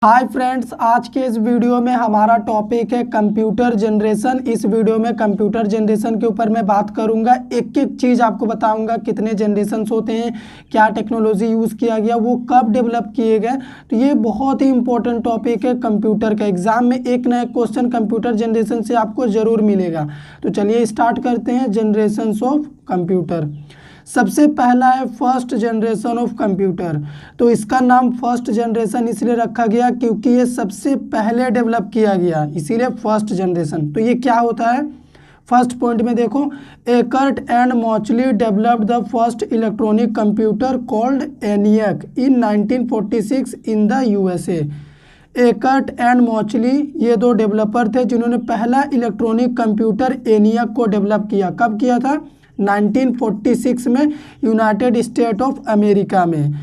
Hi friends, आज के इस वीडियो में हमारा टॉपिक है कंप्यूटर जनरेशन। इस वीडियो में कंप्यूटर जनरेशन के ऊपर मैं बात करूंगा। एक एक चीज़ आपको बताऊंगा, कितने जनरेशन्स होते हैं, क्या टेक्नोलॉजी यूज़ किया गया, वो कब डेवलप किए गए। तो ये बहुत ही इंपॉर्टेंट टॉपिक है कंप्यूटर का। एग्जाम में एक ना एक क्वेश्चन कंप्यूटर जनरेशन से आपको ज़रूर मिलेगा। तो चलिए स्टार्ट करते हैं जनरेशन्स ऑफ कंप्यूटर। सबसे पहला है फर्स्ट जनरेशन ऑफ कंप्यूटर। तो इसका नाम फर्स्ट जनरेशन इसलिए रखा गया क्योंकि ये सबसे पहले डेवलप किया गया, इसीलिए फर्स्ट जनरेशन। तो ये क्या होता है, फर्स्ट पॉइंट में देखो, Eckert and Mauchly developed the first electronic computer called ENIAC in 1946 in the USA। Eckert and Mauchly ये दो डेवलपर थे जिन्होंने पहला इलेक्ट्रॉनिक कंप्यूटर ENIAC को डेवलप किया। कब किया था? 1946 में, यूनाइटेड स्टेट ऑफ अमेरिका में।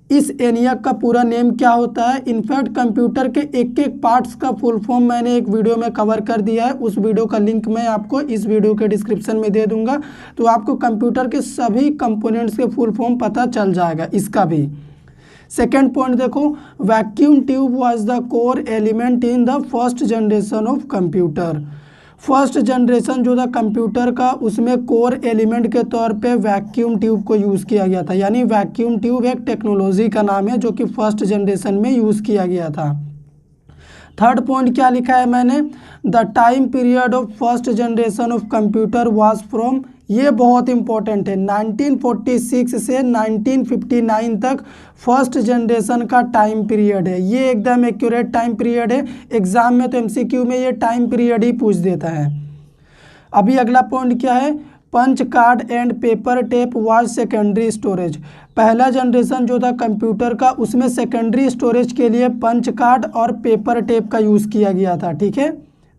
इस ENIAC का पूरा नेम क्या होता है? इनफैक्ट कंप्यूटर के एक एक पार्ट्स का फुल फॉर्म मैंने एक वीडियो में कवर कर दिया है। उस वीडियो का लिंक मैं आपको इस वीडियो के डिस्क्रिप्शन में दे दूंगा, तो आपको कंप्यूटर के सभी कंपोनेंट्स के फुल फॉर्म पता चल जाएगा, इसका भी। सेकेंड पॉइंट देखो, vacuum tube was the core element in the first generation of computer. First generation जो था कंप्यूटर का, उसमें कोर एलिमेंट के तौर पे वैक्यूम ट्यूब को यूज़ किया गया था। यानी वैक्यूम ट्यूब एक टेक्नोलॉजी का नाम है जो कि फर्स्ट जनरेशन में यूज़ किया गया था। थर्ड पॉइंट क्या लिखा है मैंने, the time period of first generation of computer was from, ये बहुत इंपॉर्टेंट है, 1946 से 1959 तक फर्स्ट जनरेशन का टाइम पीरियड है। ये एकदम एक्यूरेट टाइम पीरियड है। एग्जाम में तो MCQ में ये टाइम पीरियड ही पूछ देता है। अभी अगला पॉइंट क्या है, punch card and paper tape was secondary storage. पहला जनरेशन जो था कंप्यूटर का, उसमें सेकेंडरी स्टोरेज के लिए पंच कार्ड और पेपर टेप का यूज़ किया गया था। ठीक है,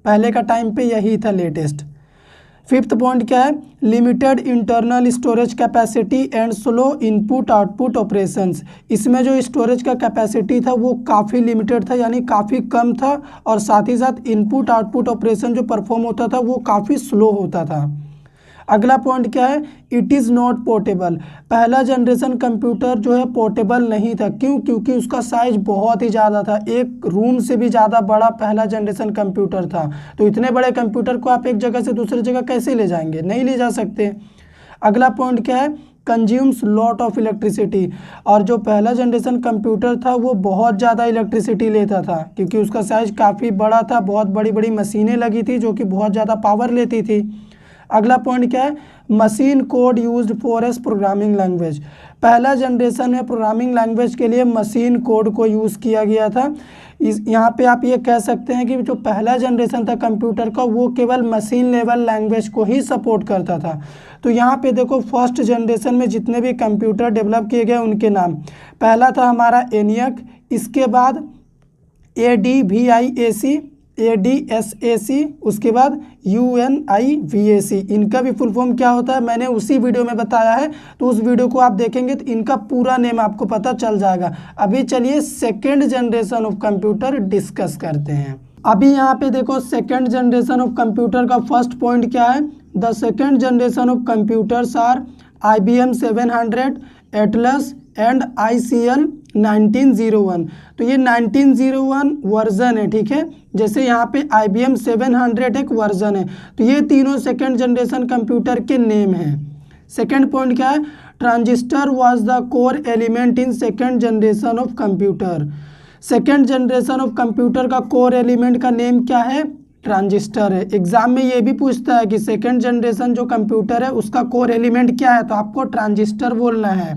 पहले का टाइम पे यही था लेटेस्ट। फिफ्थ पॉइंट क्या है, limited internal storage capacity and slow input output operations. इसमें जो स्टोरेज का कैपेसिटी था वो काफ़ी लिमिटेड था, यानी काफ़ी कम था, और साथ ही साथ इनपुट आउटपुट ऑपरेशन जो परफॉर्म होता था वो काफ़ी स्लो होता था। अगला पॉइंट क्या है, इट इज़ नॉट पोर्टेबल। पहला जनरेशन कंप्यूटर जो है पोर्टेबल नहीं था। क्यों? क्योंकि उसका साइज बहुत ही ज़्यादा था, एक रूम से भी ज़्यादा बड़ा पहला जनरेशन कंप्यूटर था। तो इतने बड़े कंप्यूटर को आप एक जगह से दूसरी जगह कैसे ले जाएंगे? नहीं ले जा सकते। अगला पॉइंट क्या है, कंज्यूम्स लॉट ऑफ इलेक्ट्रिसिटी। और जो पहला जनरेशन कंप्यूटर था वो बहुत ज़्यादा इलेक्ट्रिसिटी लेता था क्योंकि उसका साइज काफ़ी बड़ा था, बहुत बड़ी बड़ी मशीनें लगी थी जो कि बहुत ज़्यादा पावर लेती थी। अगला पॉइंट क्या है, machine code used for S programming language. पहला जनरेशन में प्रोग्रामिंग लैंग्वेज के लिए मशीन कोड को यूज़ किया गया था। यहाँ पे आप ये कह सकते हैं कि जो पहला जनरेशन था कंप्यूटर का वो केवल मशीन लेवल लैंग्वेज को ही सपोर्ट करता था। तो यहाँ पे देखो, फर्स्ट जनरेशन में जितने भी कंप्यूटर डेवलप किए गए उनके नाम, पहला था हमारा ENIAC, इसके बाद ADVIAC, उसके बाद UNIVAC। इनका भी फुल फॉर्म क्या होता है मैंने उसी वीडियो में बताया है, तो उस वीडियो को आप देखेंगे तो इनका पूरा नेम आपको पता चल जाएगा। अभी चलिए second generation of computer discuss करते हैं। अभी यहाँ पे देखो, सेकेंड जनरेशन ऑफ कंप्यूटर का फर्स्ट पॉइंट क्या है, the second generation of computers are IBM 700, Atlas and ICL 1901। तो ये 1901 वर्जन है, ठीक है। जैसे यहाँ पे IBM 700 एक वर्जन है, तो ये तीनों सेकेंड जनरेशन कंप्यूटर के नेम हैं। सेकेंड पॉइंट क्या है, transistor was the core element in second generation of computer. Second generation of computer का कोर एलिमेंट का नेम क्या है? ट्रांजिस्टर है। एग्जाम में ये भी पूछता है कि सेकेंड जनरेशन जो कंप्यूटर है उसका कोर एलिमेंट क्या है, तो आपको ट्रांजिस्टर बोलना है।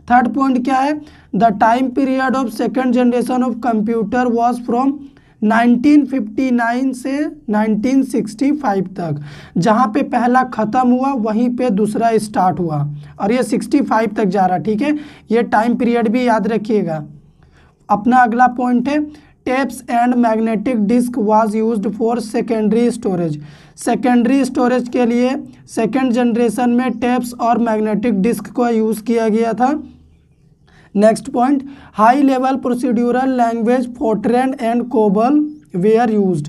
थर्ड पॉइंट क्या है, the time period of second generation of computer was from 1959 से 1965 तक। जहाँ पे पहला ख़त्म हुआ वहीं पे दूसरा स्टार्ट हुआ, और ये 65 तक जा रहा, ठीक है। ये टाइम पीरियड भी याद रखिएगा। अपना अगला पॉइंट है, tapes and magnetic disk was used for secondary storage. Secondary storage के लिए सेकेंड जनरेशन में टेप्स और मैग्नेटिक डिस्क को यूज़ किया गया था। Next point, high level procedural language Fortran and COBOL were used.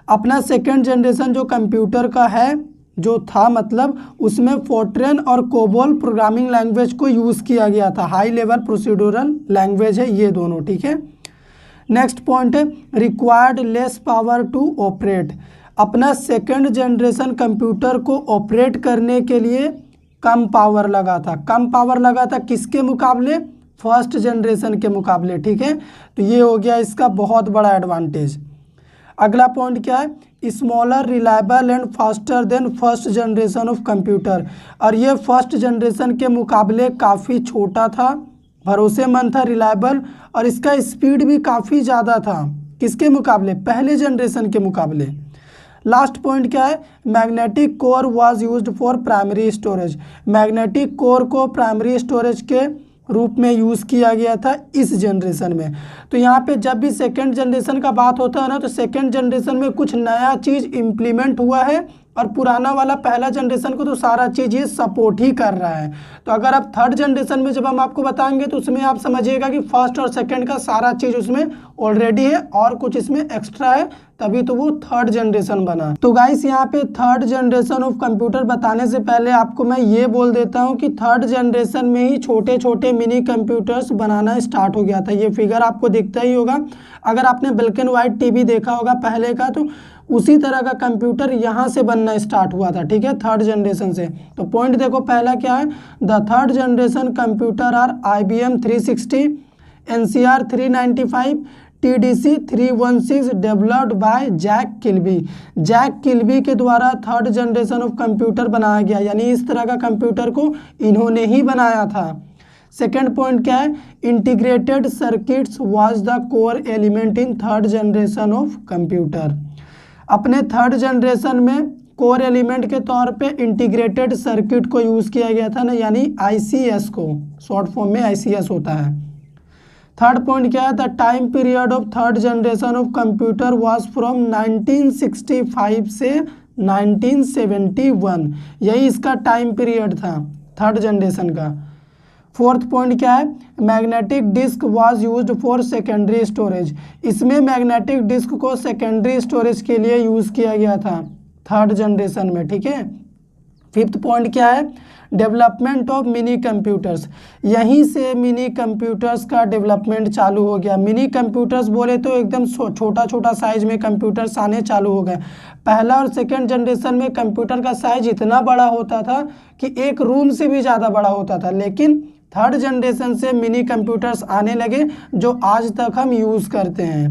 अपना सेकेंड जनरेशन जो कंप्यूटर का है जो था, मतलब उसमें फोर्ट्रैन और कोबोल प्रोग्रामिंग लैंग्वेज को यूज़ किया गया था। हाई लेवल प्रोसीड्यूरल लैंग्वेज है ये दोनों, ठीक है। नेक्स्ट पॉइंट है required less power to operate. अपना सेकंड जनरेशन कंप्यूटर को ऑपरेट करने के लिए कम पावर लगा था। कम पावर लगा था किसके मुकाबले? फर्स्ट जनरेशन के मुकाबले। ठीक है, तो ये हो गया इसका बहुत बड़ा एडवांटेज। अगला पॉइंट क्या है? Smaller, reliable and faster than first generation of computer. और ये फर्स्ट जनरेशन के मुकाबले काफ़ी छोटा था, भरोसेमंद था, रिलायबल, और इसका स्पीड भी काफ़ी ज़्यादा था। किसके मुकाबले? पहले जनरेशन के मुकाबले। लास्ट पॉइंट क्या है? Magnetic core was used for primary storage. Magnetic core को प्राइमरी स्टोरेज के रूप में यूज़ किया गया था इस जनरेशन में। तो यहाँ पे जब भी सेकेंड जनरेशन का बात होता है ना, तो सेकेंड जनरेशन में कुछ नया चीज़ इम्प्लीमेंट हुआ है, और पुराना वाला पहला जनरेशन को तो सारा चीज़ ये सपोर्ट ही कर रहा है। तो अगर आप थर्ड जनरेशन में जब हम आपको बताएंगे तो उसमें आप समझिएगा कि फर्स्ट और सेकंड का सारा चीज़ उसमें ऑलरेडी है और कुछ इसमें एक्स्ट्रा है, तभी तो वो थर्ड जनरेशन बना। तो गाइस यहाँ पे थर्ड जनरेशन ऑफ कंप्यूटर बताने से पहले आपको मैं ये बोल देता हूँ कि थर्ड जनरेशन में ही छोटे छोटे मिनी कंप्यूटर्स बनाना स्टार्ट हो गया था। ये फिगर आपको दिखता ही होगा, अगर आपने ब्लैक एंड वाइट टीवी देखा होगा पहले का, तो उसी तरह का कंप्यूटर यहाँ से बनना स्टार्ट हुआ था। ठीक है, थर्ड जनरेशन से। तो पॉइंट देखो पहला क्या है? The third generation computer are IBM 360, NCR 395, TDC 316 developed by Jack Kilby. Jack Kilby के द्वारा थर्ड जनरेशन ऑफ कंप्यूटर बनाया गया, यानी इस तरह का कंप्यूटर को इन्होंने ही बनाया था। सेकेंड पॉइंट क्या है? Integrated circuits was the core element in third generation of computer. अपने थर्ड जनरेशन में कोर एलिमेंट के तौर पे इंटीग्रेटेड सर्किट को यूज़ किया गया था ना, यानी ICS को, शॉर्ट फॉर्म में ICS होता है। थर्ड पॉइंट क्या है? The time period of third generation of computer was from 1965 से 1971, यही इसका टाइम पीरियड था थर्ड जनरेशन का। फोर्थ पॉइंट क्या है? Magnetic disk was used for secondary storage. इसमें मैग्नेटिक डिस्क को सेकेंडरी स्टोरेज के लिए यूज़ किया गया था थर्ड जनरेशन में। ठीक है। फिफ्थ पॉइंट क्या है? Development of mini computers. यहीं से मिनी कंप्यूटर्स का डेवलपमेंट चालू हो गया। मिनी कंप्यूटर्स बोले तो एकदम छोटा छोटा साइज में कंप्यूटर्स आने चालू हो गए। पहला और सेकंड जनरेशन में कंप्यूटर का साइज इतना बड़ा होता था कि एक रूम से भी ज़्यादा बड़ा होता था, लेकिन थर्ड जनरेशन से मिनी कंप्यूटर्स आने लगे जो आज तक हम यूज़ करते हैं।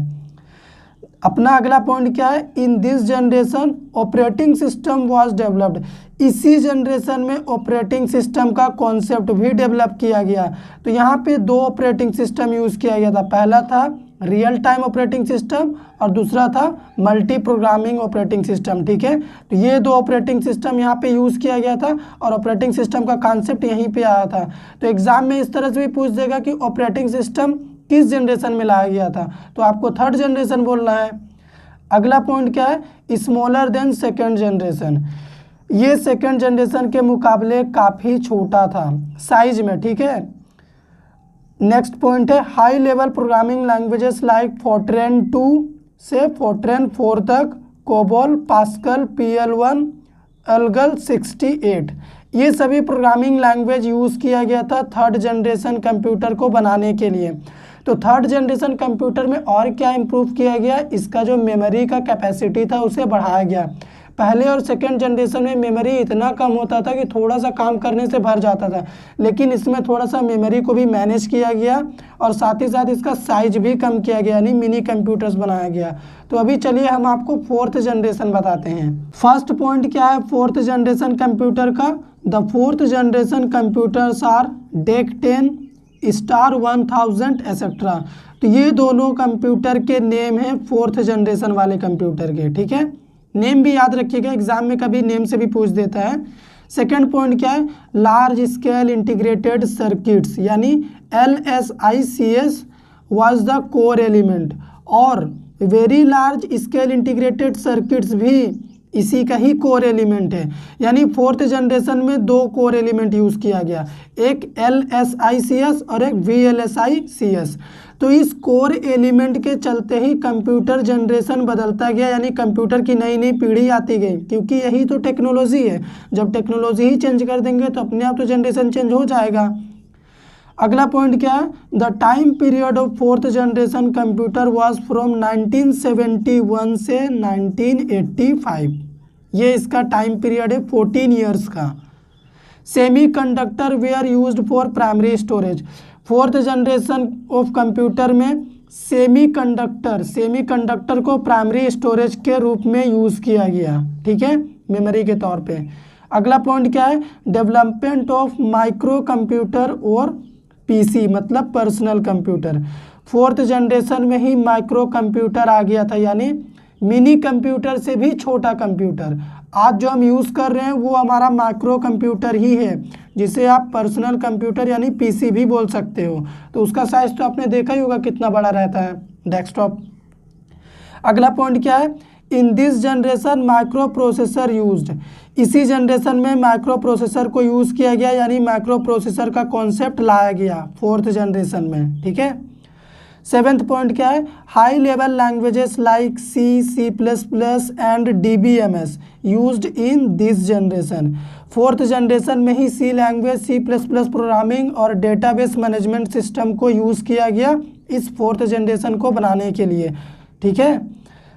अपना अगला पॉइंट क्या है? इन this generation operating system was developed. इसी जनरेशन में ऑपरेटिंग सिस्टम का कॉन्सेप्ट भी डेवलप किया गया। तो यहाँ पे दो ऑपरेटिंग सिस्टम यूज़ किया गया था। पहला था रियल टाइम ऑपरेटिंग सिस्टम और दूसरा था मल्टी प्रोग्रामिंग ऑपरेटिंग सिस्टम। ठीक है, तो ये दो ऑपरेटिंग सिस्टम यहाँ पे यूज़ किया गया था और ऑपरेटिंग सिस्टम का कॉन्सेप्ट यहीं पे आया था। तो एग्जाम में इस तरह से भी पूछ देगा कि ऑपरेटिंग सिस्टम किस जनरेशन में लाया गया था, तो आपको थर्ड जनरेशन बोलना है। अगला पॉइंट क्या है? Smaller than second generation. ये सेकेंड जनरेशन के मुकाबले काफ़ी छोटा था साइज में। ठीक है। नेक्स्ट पॉइंट है high level programming languages like Fortran 2 से फोर्ट्रेन 4 तक, कोबोल, पास्कल, PL1, एल्गल 68, ये सभी प्रोग्रामिंग लैंग्वेज यूज़ किया गया था थर्ड जनरेशन कंप्यूटर को बनाने के लिए। तो थर्ड जनरेशन कंप्यूटर में और क्या इम्प्रूव किया गया? इसका जो मेमोरी का कैपेसिटी था उसे बढ़ाया गया। पहले और सेकेंड जनरेशन में मेमोरी इतना कम होता था कि थोड़ा सा काम करने से भर जाता था, लेकिन इसमें थोड़ा सा मेमोरी को भी मैनेज किया गया और साथ ही साथ इसका साइज भी कम किया गया, यानी मिनी कंप्यूटर्स बनाया गया। तो अभी चलिए हम आपको फोर्थ जनरेशन बताते हैं। फर्स्ट पॉइंट क्या है फोर्थ जनरेशन कंप्यूटर का? The fourth generation computers are DEC 10, Star 1000 etcetera. तो ये दोनों कंप्यूटर के नेम हैं फोर्थ जनरेशन वाले कंप्यूटर के। ठीक है, नेम भी याद रखिएगा, एग्जाम में कभी नेम से भी पूछ देता है। सेकंड पॉइंट क्या है? लार्ज स्केल इंटीग्रेटेड सर्किट्स, यानी LSICS was the core element, और very large scale integrated circuits भी इसी का ही कोर एलिमेंट है। यानी फोर्थ जनरेशन में दो कोर एलिमेंट यूज़ किया गया, एक LSICS और एक VLSICS। तो इस कोर एलिमेंट के चलते ही कंप्यूटर जनरेशन बदलता गया, यानी कंप्यूटर की नई नई पीढ़ी आती गई, क्योंकि यही तो टेक्नोलॉजी है। जब टेक्नोलॉजी ही चेंज कर देंगे तो अपने आप तो जनरेशन चेंज हो जाएगा। अगला पॉइंट क्या है, the time period of fourth generation computer was from 1971 से 1985। ये इसका टाइम पीरियड है 14 ईयर्स का। Semiconductor were used for primary storage. Fourth generation of computer में सेमी कंडक्टर को प्राइमरी स्टोरेज के रूप में यूज़ किया गया, ठीक है, मेमोरी के तौर पे। अगला पॉइंट क्या है, डेवलपमेंट ऑफ माइक्रो कंप्यूटर और पीसी मतलब पर्सनल कंप्यूटर। फोर्थ जनरेशन में ही माइक्रो कंप्यूटर आ गया था, यानी मिनी कंप्यूटर से भी छोटा कंप्यूटर। आज जो हम यूज़ कर रहे हैं वो हमारा माइक्रो कंप्यूटर ही है, जिसे आप पर्सनल कंप्यूटर यानी पीसी भी बोल सकते हो। तो उसका साइज तो आपने देखा ही होगा कितना बड़ा रहता है, डेस्कटॉप। अगला पॉइंट क्या है, इन this generation micro processor used. इसी जनरेशन में माइक्रो प्रोसेसर को यूज़ किया गया, यानी माइक्रो प्रोसेसर का कॉन्सेप्ट लाया गया फोर्थ जनरेशन में, ठीक है। सेवेंथ पॉइंट क्या है, high level languages like C plus plus and DBMS used in this generation. Fourth generation में ही सी लैंग्वेज, C++ प्रोग्रामिंग और डेटाबेस मैनेजमेंट सिस्टम को यूज़ किया गया इस फोर्थ जनरेशन को बनाने के लिए, ठीक है।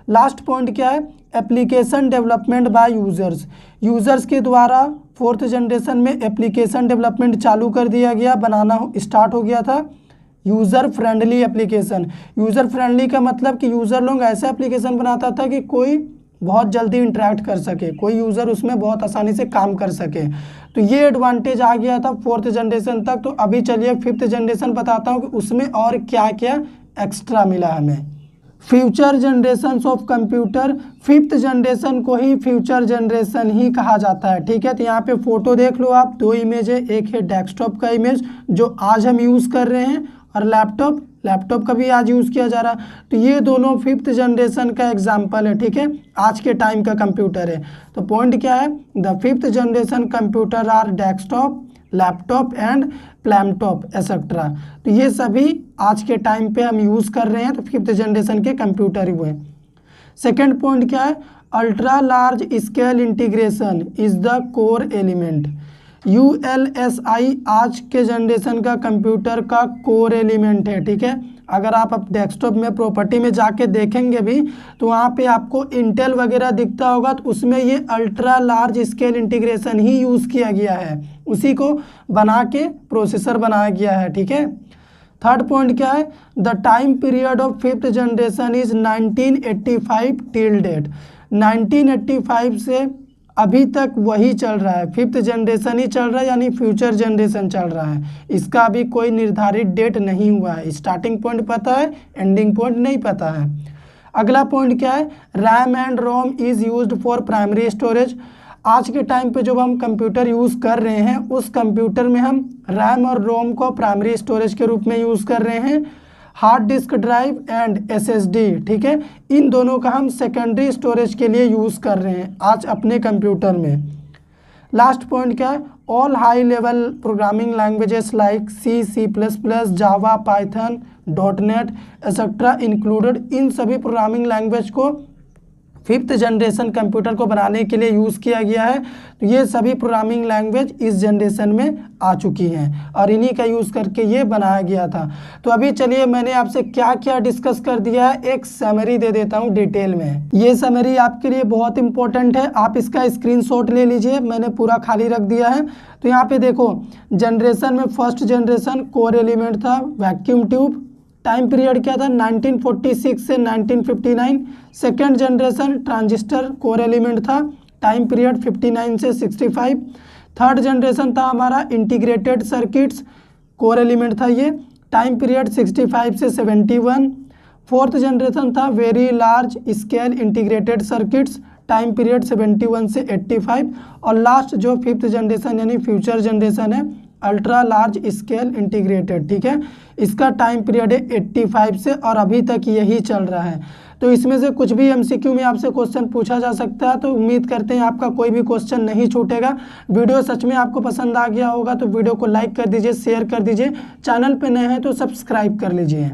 लास्ट पॉइंट क्या है, application development bye users. Users के द्वारा फोर्थ जनरेशन में एप्लीकेशन डेवलपमेंट चालू कर दिया गया, बनाना स्टार्ट हो गया था। User friendly application. User friendly का मतलब कि यूज़र लोग ऐसा एप्लीकेशन बनाता था कि कोई बहुत जल्दी इंटरेक्ट कर सके, कोई यूज़र उसमें बहुत आसानी से काम कर सके। तो ये एडवांटेज आ गया था फोर्थ जनरेशन तक। तो अभी चलिए फिफ्थ जनरेशन बताता हूँ कि उसमें और क्या क्या एक्स्ट्रा मिला हमें। Future generation of computer, fifth generation को ही फ्यूचर जनरेशन ही कहा जाता है, ठीक है। तो यहाँ पे फोटो देख लो आप, दो इमेज है, एक है डेस्कटॉप का इमेज जो आज हम यूज़ कर रहे हैं, और लैपटॉप का भी आज यूज़ किया जा रहा। तो ये दोनों फिफ्थ जनरेशन का एग्जाम्पल है, ठीक है, आज के टाइम का कंप्यूटर है। तो पॉइंट क्या है, the fifth generation computer are desktop, laptop and palmtop et cetera. तो ये सभी आज के टाइम पे हम यूज़ कर रहे हैं, तो फिफ्थ जनरेशन के कंप्यूटर ही हुए। सेकेंड पॉइंट क्या है, ultra large scale integration is the core element. ULSI आज के जनरेशन का कंप्यूटर का कोर एलिमेंट है, ठीक है। अगर आप अब डेस्कटॉप में प्रॉपर्टी में जाके देखेंगे भी तो वहाँ पे आपको इंटेल वगैरह दिखता होगा, तो उसमें ये अल्ट्रा लार्ज स्केल इंटीग्रेशन ही यूज़ किया गया है, उसी को बना के प्रोसेसर बनाया गया है, ठीक है। थर्ड पॉइंट क्या है, the time period of fifth generation is 1985 till date. 1985 से अभी तक वही चल रहा है, फिफ्थ जनरेशन ही चल रहा है, यानी फ्यूचर जनरेशन चल रहा है। इसका अभी कोई निर्धारित डेट नहीं हुआ है, स्टार्टिंग पॉइंट पता है, एंडिंग पॉइंट नहीं पता है। अगला पॉइंट क्या है, RAM and ROM is used for primary storage. आज के टाइम पे जब हम कंप्यूटर यूज़ कर रहे हैं, उस कंप्यूटर में हम रैम और रोम को प्राइमरी स्टोरेज के रूप में यूज़ कर रहे हैं। Hard disk drive and SSD, ठीक है, इन दोनों का हम सेकेंडरी स्टोरेज के लिए यूज़ कर रहे हैं आज अपने कंप्यूटर में। लास्ट पॉइंट क्या है, all high level programming languages like C++, जावा, पाइथन, .NET एक्सेट्रा इंक्लूडेड। इन सभी प्रोग्रामिंग लैंग्वेज को फिफ्थ जनरेशन कंप्यूटर को बनाने के लिए यूज़ किया गया है। तो ये सभी प्रोग्रामिंग लैंग्वेज इस जनरेशन में आ चुकी हैं और इन्हीं का यूज़ करके ये बनाया गया था। तो अभी चलिए मैंने आपसे क्या क्या डिस्कस कर दिया है, एक समरी दे देता हूँ डिटेल में। ये समरी आपके लिए बहुत इंपॉर्टेंट है, आप इसका स्क्रीनशॉट ले लीजिए, मैंने पूरा खाली रख दिया है। तो यहाँ पे देखो, जनरेशन में फर्स्ट जनरेशन कोर एलिमेंट था वैक्यूम ट्यूब। टाइम पीरियड क्या था, 1946 से 1959। Second generation transistor core element था, टाइम पीरियड 59 से 65। थर्ड जनरेशन था हमारा इंटीग्रेटेड सर्किट्स, कोर एलिमेंट था ये, टाइम पीरियड 65 से 71। फोर्थ जनरेशन था very large scale integrated circuits, time period 71 से 85। और लास्ट जो फिफ्थ जनरेशन यानी फ्यूचर जनरेशन है, अल्ट्रा लार्ज स्केल इंटीग्रेटेड, ठीक है, इसका टाइम पीरियड है 85 से और अभी तक यही चल रहा है। तो इसमें से कुछ भी MCQ में आपसे क्वेश्चन पूछा जा सकता है, तो उम्मीद करते हैं आपका कोई भी क्वेश्चन नहीं छूटेगा। वीडियो सच में आपको पसंद आ गया होगा तो वीडियो को लाइक कर दीजिए, शेयर कर दीजिए, चैनल पे नए हैं तो सब्सक्राइब कर लीजिए।